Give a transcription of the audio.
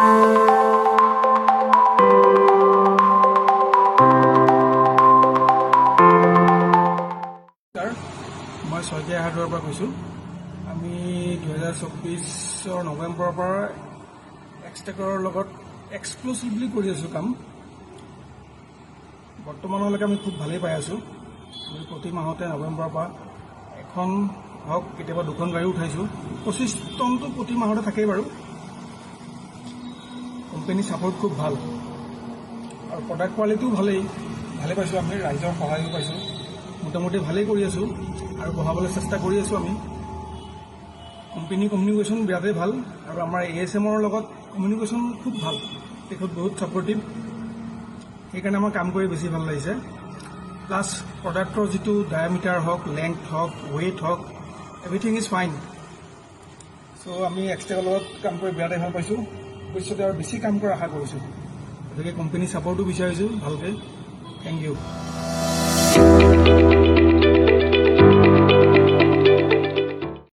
মই শইকীয়াহাটৰ পৰা কৈছোঁ। আমি 2024 নৱেম্বৰৰ পৰা এক্সটেকৰৰ লগত এক্সক্লুচিভলি কৰি আছোঁ কাম। বৰ্তমানলৈকে আমি খুব ভালেই পাই আছোঁ। আমি প্ৰতি মাহতে নৱেম্বৰৰ পৰা এখন হওক কেতিয়াবা দুখন গাড়ী উঠাইছোঁ। 25 টনটো প্ৰতি মাহতে থাকেই বাৰু। কোম্পানী ছাপোৰ্ট খুব ভাল আৰু প্ৰডাক্ট কোৱালিটিও ভালেই পাইছোঁ। আমি ৰাইজৰ সহায়ো পাইছোঁ। মোটামুটি ভালেই কৰি আছোঁ আৰু বঢ়াবলৈ চেষ্টা কৰি আছোঁ আমি। কোম্পানী কমিউনিকেশ্যন বিৰাটেই ভাল আৰু আমাৰ ASMৰ লগত কমিউনিকেশ্যন খুব ভাল। তেখেত বহুত ছাপৰ্টিভ, সেইকাৰণে আমাৰ কাম কৰি বেছি ভাল লাগিছে। প্লাছ প্ৰডাক্টৰ যিটো ডায়ামিটাৰ হওক, লেংথ হওক, ৱেইট হওক, এভৰিথিং ইজ ফাইন। চ' আমি এক্সটেকৰ লগত কাম কৰি বিৰাটেই ভাল পাইছোঁ। ভৱিষ্যতে আৰু বেছি কাম কৰাৰ আশা কৰিছোঁ। গতিকে কোম্পানী ছাপৰ্টো বিচাৰিছোঁ ভালকৈ। Thank U.